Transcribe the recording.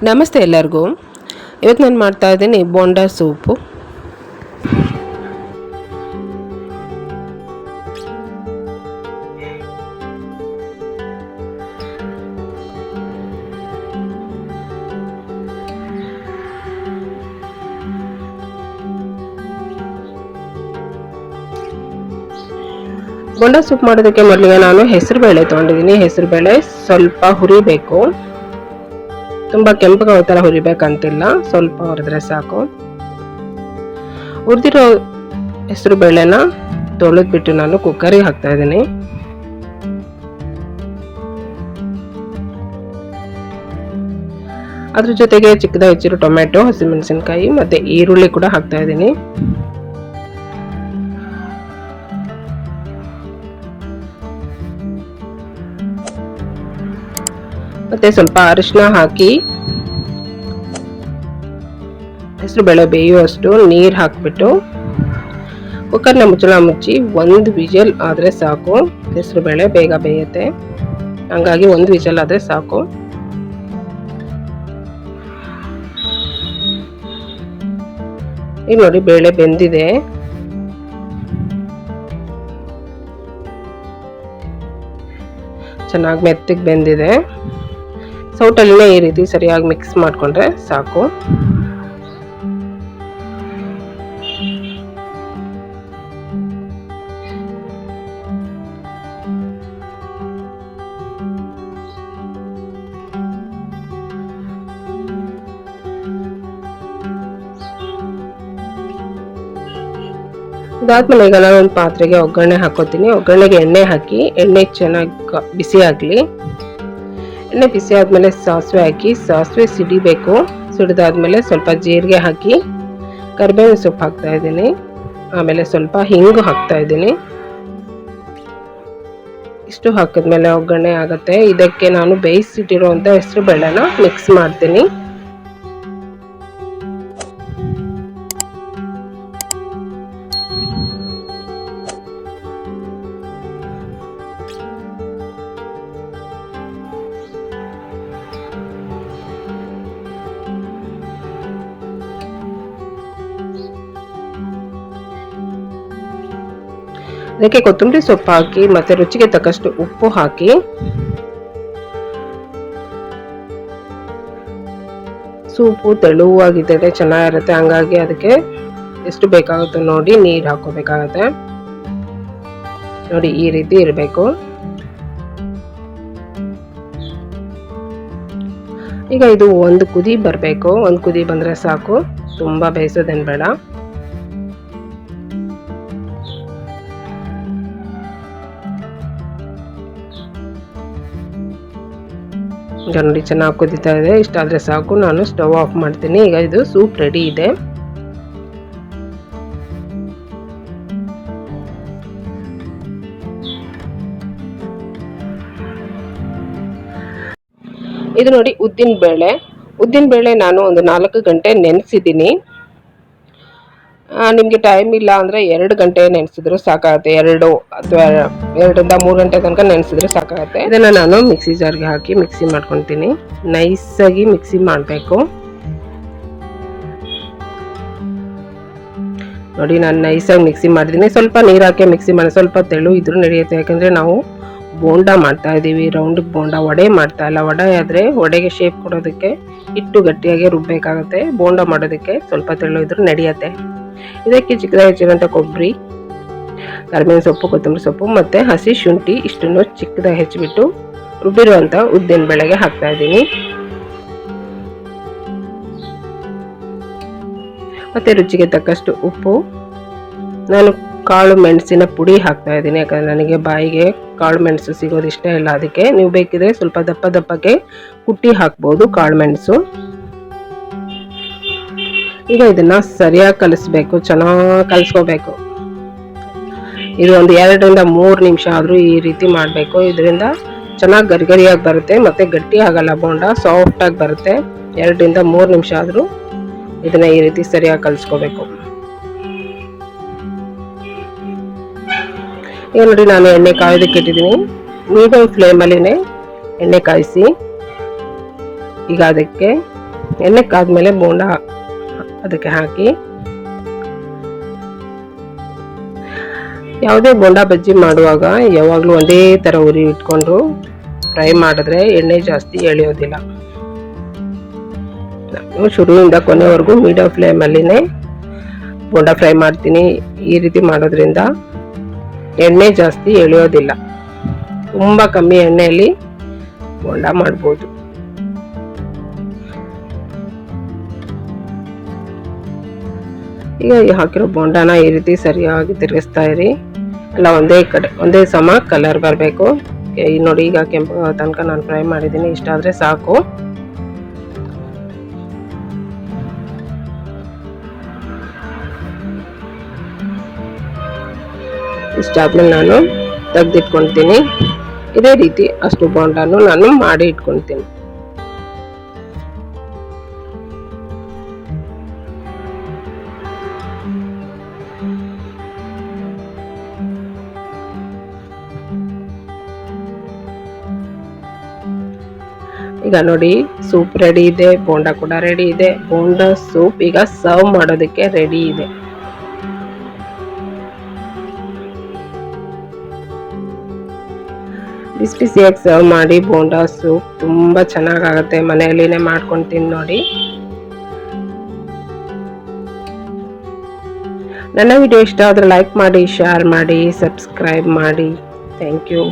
ನಮಸ್ತೆ ಎಲ್ಲರಿಗೂ. ಇವತ್ತು ನಾನು ಮಾಡ್ತಾ ಇದ್ದೀನಿ ಬೋಂಡಾ ಸೂಪು. ಬೋಂಡಾ ಸೂಪ್ ಮಾಡೋದಕ್ಕೆ ಮೊದಲಿಗೆ ನಾನು ಹೆಸರುಬೇಳೆ ತೊಗೊಂಡಿದ್ದೀನಿ. ಹೆಸರುಬೇಳೆ ಸ್ವಲ್ಪ ಹುರಿಬೇಕು, ತುಂಬ ಕೆಂಪಗೆ ಥರ ಹುರಿಬೇಕಂತಿಲ್ಲ, ಸ್ವಲ್ಪ ಹುರಿದ್ರೆ ಸಾಕು. ಹುರಿದಿರೋ ಹೆಸರು ಬೇಳೆನ ತೊಳೆದ್ಬಿಟ್ಟು ನಾನು ಕುಕ್ಕರಿಗೆ ಹಾಕ್ತಾ ಇದ್ದೀನಿ. ಅದ್ರ ಜೊತೆಗೆ ಚಿಕ್ಕದಾಗಿ ಹೆಚ್ಚಿರೋ ಟೊಮೆಟೊ, ಹಸಿಮೆಣಸಿನ್ಕಾಯಿ ಮತ್ತೆ ಈರುಳ್ಳಿ ಕೂಡ ಹಾಕ್ತಾ ಇದ್ದೀನಿ. ಮತ್ತೆ ಸ್ವಲ್ಪ ಅರಿಶಿನ ಹಾಕಿ ಹೆಸರು ಬೇಳೆ ಬೇಯುವಷ್ಟು ನೀರು ಹಾಕ್ಬಿಟ್ಟು ಕುಕ್ಕರ್ನ ಮುಚ್ಚಳ ಮುಚ್ಚಿ 1 ವಿಜಲ್ ಆದರೆ ಸಾಕು. ಹೆಸರು ಬೇಳೆ ಬೇಗ ಬೇಯುತ್ತೆ, ಹಂಗಾಗಿ 1 ವಿಜಲ್ ಆದರೆ ಸಾಕು. ಈಗ ನೋಡಿ ಬೇಳೆ ಬೆಂದಿದೆ. ಚೆನ್ನಾಗಿ ಮೆತ್ತಗೆ ಬೆಂದಿದೆ. ಸೌಟಲ್ಲಿನೇ ಈ ರೀತಿ ಸರಿಯಾಗಿ ಮಿಕ್ಸ್ ಮಾಡಿಕೊಂಡ್ರೆ ಸಾಕು. ಇದಾದ್ಮೇಲೆ ಈಗ ನಾನು ಒಂದು ಪಾತ್ರೆಗೆ ಒಗ್ಗರಣೆ ಹಾಕೋತೀನಿ. ಒಗ್ಗರಣೆಗೆ ಎಣ್ಣೆ ಹಾಕಿ ಎಣ್ಣೆ ಚೆನ್ನಾಗಿ ಬಿಸಿ ಆಗಲಿ. ಎಣ್ಣೆ ಬಿಸಿ ಆದಮೇಲೆ ಸಾಸಿವೆ ಹಾಕಿ, ಸಾಸಿವೆ ಸಿಡಿಬೇಕು. ಸಿಡಿದಾದ್ಮೇಲೆ ಸ್ವಲ್ಪ ಜೀರಿಗೆ ಹಾಕಿ ಕರಿಬೇವಿನ ಸೊಪ್ಪು ಹಾಕ್ತಾ ಇದ್ದೀನಿ. ಆಮೇಲೆ ಸ್ವಲ್ಪ ಹಿಂಗು ಹಾಕ್ತಾ ಇದ್ದೀನಿ. ಇಷ್ಟು ಹಾಕಿದ್ಮೇಲೆ ಒಗ್ಗರಣೆ ಆಗುತ್ತೆ. ಇದಕ್ಕೆ ನಾನು ಬೇಯಿಸಿಟ್ಟಿರುವಂಥ ಹೆಸರು ಬೇಳೆನ ಮಿಕ್ಸ್ ಮಾಡ್ತೀನಿ. ಅದಕ್ಕೆ ಕೊತ್ತಂಬರಿ ಸೊಪ್ಪು ಹಾಕಿ ಮತ್ತೆ ರುಚಿಗೆ ತಕ್ಕಷ್ಟು ಉಪ್ಪು ಹಾಕಿ ಸೂಪು ತೆಳುವಾಗಿದ್ದರೆ ಚೆನ್ನಾಗಿರುತ್ತೆ. ಹಂಗಾಗಿ ಅದಕ್ಕೆ ಎಷ್ಟು ಬೇಕಾಗುತ್ತೋ ನೋಡಿ ನೀರು ಹಾಕೋಬೇಕಾಗತ್ತೆ. ನೋಡಿ ಈ ರೀತಿ ಇರಬೇಕು. ಈಗ ಇದು ಒಂದು ಕುದಿ ಬರಬೇಕು. ಒಂದು ಕುದಿ ಬಂದರೆ ಸಾಕು, ತುಂಬ ಬೇಯಿಸೋದೇನು ಬೇಡ. ಈಗ ನೋಡಿ ಚೆನ್ನಾಗಿ ಕುದೀತಾ ಇದೆ. ಇಷ್ಟಾದರೆ ಸಾಕು, ನಾನು ಸ್ಟವ್ ಆಫ್ ಮಾಡ್ತೀನಿ. ಈಗ ಇದು ಸೂಪ್ ರೆಡಿ ಇದೆ. ಇದು ನೋಡಿ ಉದ್ದಿನ ಬೇಳೆ ನಾನು ಒಂದು 4 ಗಂಟೆ ನೆನೆಸಿದ್ದೀನಿ. ನಿಮಗೆ ಟೈಮ್ ಇಲ್ಲ ಅಂದರೆ 2 ಗಂಟೆ ನೆನೆಸಿದ್ರು ಸಾಕಾಗುತ್ತೆ. 2 ಅಥವಾ 2ರಿಂದ 3 ಗಂಟೆ ತನಕ ನೆನೆಸಿದ್ರೆ ಸಾಕಾಗುತ್ತೆ. ಇದನ್ನು ನಾನು ಮಿಕ್ಸಿ ಜಾರ್ಗೆ ಹಾಕಿ ಮಿಕ್ಸಿ ಮಾಡ್ಕೊತೀನಿ. ನೈಸಾಗಿ ಮಿಕ್ಸಿ ಮಾಡಬೇಕು. ನೋಡಿ ನಾನು ನೈಸಾಗಿ ಮಿಕ್ಸಿ ಮಾಡಿದ್ದೀನಿ. ಸ್ವಲ್ಪ ನೀರು ಹಾಕಿ ಮಿಕ್ಸಿ ಮಾಡಿ, ಸ್ವಲ್ಪ ತೆಳು ಇದ್ರೂ ನಡೆಯುತ್ತೆ. ಯಾಕಂದರೆ ನಾವು ಬೋಂಡಾ ಮಾಡ್ತಾ ಇದ್ದೀವಿ, ರೌಂಡ್ ಬೋಂಡಾ. ವಡೆ ಮಾಡ್ತಾ ಇಲ್ಲ. ವಡೆ ಆದರೆ ವಡೆಗೆ ಶೇಪ್ ಕೊಡೋದಕ್ಕೆ ಹಿಟ್ಟು ಗಟ್ಟಿಯಾಗಿ ರುಬ್ಬೇಕಾಗುತ್ತೆ. ಬೋಂಡಾ ಮಾಡೋದಕ್ಕೆ ಸ್ವಲ್ಪ ತೆಳು ಇದ್ರೂ ನಡೆಯುತ್ತೆ. ಇದಕ್ಕೆ ಚಿಕ್ಕದಾಗಿ ಹೆಚ್ಚಿರುವಂಥ ಕೊಬ್ಬರಿ, ಕರಿಬೇವಿನ ಸೊಪ್ಪು, ಕೊತ್ತಂಬರಿ ಸೊಪ್ಪು ಮತ್ತು ಹಸಿ ಶುಂಠಿ ಇಷ್ಟನ್ನು ಚಿಕ್ಕದಾಗಿ ಹೆಚ್ಚಿಬಿಟ್ಟು ರುಬ್ಬಿರುವಂಥ ಉದ್ದಿನ ಬೇಳೆಗೆ ಹಾಕ್ತಾ ಇದ್ದೀನಿ. ಮತ್ತು ರುಚಿಗೆ ತಕ್ಕಷ್ಟು ಉಪ್ಪು. ನಾನು ಕಾಳು ಮೆಣಸಿನ ಪುಡಿ ಹಾಕ್ತಾ ಇದ್ದೀನಿ. ಯಾಕಂದರೆ ನನಗೆ ಬಾಯಿಗೆ ಕಾಳು ಮೆಣಸು ಸಿಗೋದು ಇಷ್ಟ ಇಲ್ಲ. ಅದಕ್ಕೆ ನೀವು ಬೇಕಿದ್ರೆ ಸ್ವಲ್ಪ ದಪ್ಪಕ್ಕೆ ಕುಟ್ಟಿ ಹಾಕ್ಬೋದು ಕಾಳು ಮೆಣಸು. ಈಗ ಇದನ್ನ ಸರಿಯಾಗಿ ಕಲಿಸ್ಬೇಕು, ಚೆನ್ನಾಗಿ ಕಲಿಸ್ಕೋಬೇಕು. ಇದು ಒಂದು 2ರಿಂದ 3 ನಿಮಿಷ ಆದರೂ ಈ ರೀತಿ ಮಾಡಬೇಕು. ಇದರಿಂದ ಚೆನ್ನಾಗಿ ಗರಿಗರಿಯಾಗಿ ಬರುತ್ತೆ, ಮತ್ತೆ ಗಟ್ಟಿ ಆಗಲ್ಲ. ಬೋಂಡ ಸಾಫ್ಟಾಗಿ ಬರುತ್ತೆ. 2ರಿಂದ 3 ನಿಮಿಷ ಆದರೂ ಇದನ್ನ ಈ ರೀತಿ ಸರಿಯಾಗಿ ಕಲಿಸ್ಕೋಬೇಕು. ಈಗ ನೋಡಿ ನಾನು ಎಣ್ಣೆ ಕಾಯೋದಕ್ಕೆ ಇಟ್ಟಿದ್ದೀನಿ. ಮೀಡಿಯಂ ಫ್ಲೇಮಲ್ಲಿನೇ ಎಣ್ಣೆ ಕಾಯಿಸಿ. ಈಗ ಅದಕ್ಕೆ ಎಣ್ಣೆ ಕಾದ್ಮೇಲೆ ಬೋಂಡ ಅದಕ್ಕೆ ಹಾಕಿ, ಯಾವುದೇ ಬೋಂಡ ಬಜ್ಜಿ ಮಾಡುವಾಗ ಯಾವಾಗಲೂ ಒಂದೇ ಥರ ಉರಿ ಇಟ್ಕೊಂಡು ಫ್ರೈ ಮಾಡಿದ್ರೆ ಎಣ್ಣೆ ಜಾಸ್ತಿ ಎಳೆಯೋದಿಲ್ಲ. ನಾನು ಶುರುವಿಂದ ಕೊನೆವರೆಗೂ ಮೀಡಿಯಂ ಫ್ಲೇಮಲ್ಲಿನೇ ಬೋಂಡ ಫ್ರೈ ಮಾಡ್ತೀನಿ. ಈ ರೀತಿ ಮಾಡೋದ್ರಿಂದ ಎಣ್ಣೆ ಜಾಸ್ತಿ ಎಳೆಯೋದಿಲ್ಲ. ತುಂಬ ಕಮ್ಮಿ ಎಣ್ಣೆಯಲ್ಲಿ ಬೋಂಡ ಮಾಡ್ಬೋದು. ಈಗ ಹಾಕಿರೋ ಬೋಂಡನ ಈ ರೀತಿ ಸರಿಯಾಗಿ ತಿರುಗಿಸ್ತಾ ಇರಿ. ಎಲ್ಲ ಒಂದೇ ಸಮ ಕಲರ್ ಬರಬೇಕು. ನೋಡಿ, ಈಗ ಕೆಂಪು ತನಕ ನಾನು ಫ್ರೈ ಮಾಡಿದ್ದೀನಿ. ಇಷ್ಟಾದರೆ ಸಾಕು. ಇಷ್ಟಾದ್ಮೇಲೆ ನಾನು ತೆಗೆದಿಟ್ಕೊಳ್ತೀನಿ. ಇದೇ ರೀತಿ ಅಷ್ಟು ಬೋಂಡನು ನಾನು ಮಾಡಿ ಇಟ್ಕೊಳ್ತೀನಿ. ಈಗ ನೋಡಿ, ಸೂಪ್ ರೆಡಿ ಇದೆ, ಬೋಂಡ ಕೂಡ ರೆಡಿ ಇದೆ. ಬೋಂಡ ಸೂಪ್ ಈಗ ಸರ್ವ್ ಮಾಡೋದಕ್ಕೆ ರೆಡಿ ಇದೆ. ಬಿಸಿ ಬಿಸಿಯಾಗಿ ಸರ್ವ್ ಮಾಡಿ ಬೋಂಡ ಸೂಪ್ ತುಂಬ ಚೆನ್ನಾಗಾಗುತ್ತೆ. ಮನೆಯಲ್ಲಿನೇ ಮಾಡ್ಕೊಂಡು ತಿಂದು ನೋಡಿ. ನನ್ನ ವಿಡಿಯೋ ಇಷ್ಟ ಆದರೆ ಲೈಕ್ ಮಾಡಿ, ಶೇರ್ ಮಾಡಿ, ಸಬ್ಸ್ಕ್ರೈಬ್ ಮಾಡಿ. Thank you.